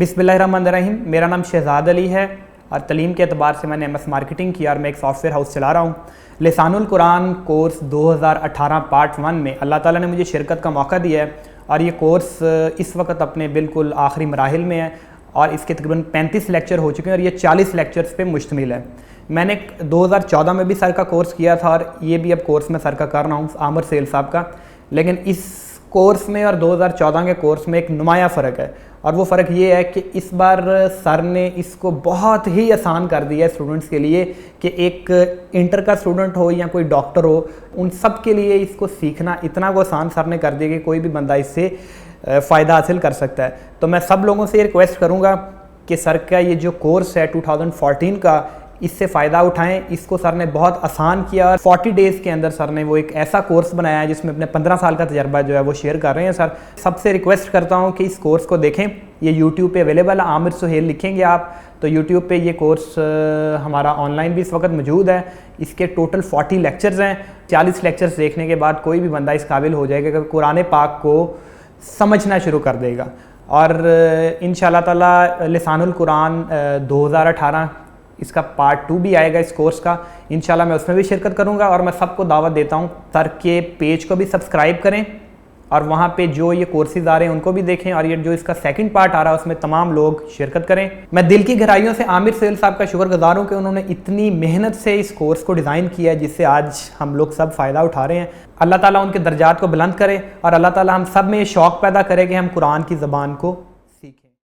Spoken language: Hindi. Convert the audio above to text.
बिस्मिल्लाहिर्रहमानिर्रहीम। मेरा नाम शहजाद अली है और तलीम के अतबार से मैंने MS मार्केटिंग किया और मैं एक सॉफ्टवेयर हाउस चला रहा हूँ। लिसानुल कुरान कोर्स 2018 पार्ट 1 में अल्लाह ताला ने मुझे शिरकत का मौका दिया है और ये कोर्स इस वक्त अपने बिल्कुल आखिरी मराहिल में है और इसके तकरीबन 35 लेक्चर हो चुके हैं और ये 40 लेक्चर्स पे मुश्तमिल है। मैंने 2014 में भी सर का कोर्स किया था और ये भी अब कोर्स में सर का कर रहा हूँ, आमिर सोहेल साहब का। लेकिन इस कोर्स में और 2014 के कोर्स में एक नुमाया फ़र्क है और वो फ़र्क ये है कि इस बार सर ने इसको बहुत ही आसान कर दिया है स्टूडेंट्स के लिए कि एक इंटर का स्टूडेंट हो या कोई डॉक्टर हो, उन सब के लिए इसको सीखना इतना को आसान सर ने कर दिया कि कोई भी बंदा इससे फ़ायदा हासिल कर सकता है। तो मैं सब लोगों से ये रिक्वेस्ट करूँगा कि सर का ये जो कोर्स है 2014 का, इससे फ़ायदा उठाएं। इसको सर ने बहुत आसान किया और 40 डेज़ के अंदर सर ने वो एक ऐसा कोर्स बनाया है जिसमें अपने 15 साल का तजर्बा जो है वो शेयर कर रहे हैं। सर सबसे रिक्वेस्ट करता हूँ कि इस कोर्स को देखें। ये यूट्यूब पे अवेलेबल है, आमिर सोहेल लिखेंगे आप तो यूट्यूब पे ये कोर्स हमारा ऑनलाइन भी इस वक्त मौजूद है। इसके टोटल 40 लेक्चर्स हैं। 40 लेक्चर्स देखने के बाद कोई भी बंदा इस काबिल हो जाएगा कि कुरान पाक को समझना शुरू कर देगा। और इंशाअल्लाह ताला लिसानुल कुरान 2018 इसका पार्ट 2 भी आएगा इस कोर्स का। इंशाल्लाह मैं उसमें भी शिरकत करूंगा और मैं सबको दावत देता हूं सर के पेज को भी सब्सक्राइब करें और वहां पे जो ये कोर्सेज आ रहे हैं उनको भी देखें और ये जो इसका सेकंड पार्ट आ रहा है उसमें तमाम लोग शिरकत करें। मैं दिल की गहराइयों से आमिर सोहेल साहब का शुक्रगुजार हूं कि उन्होंने इतनी मेहनत से इस कोर्स को डिज़ाइन किया है जिससे आज हम लोग सब फ़ायदा उठा रहे हैं। अल्लाह ताला उनके दर्जात को बुलंद करे और अल्लाह ताला हम सब में ये शौक़ पैदा करे कि हम कुरान की ज़बान को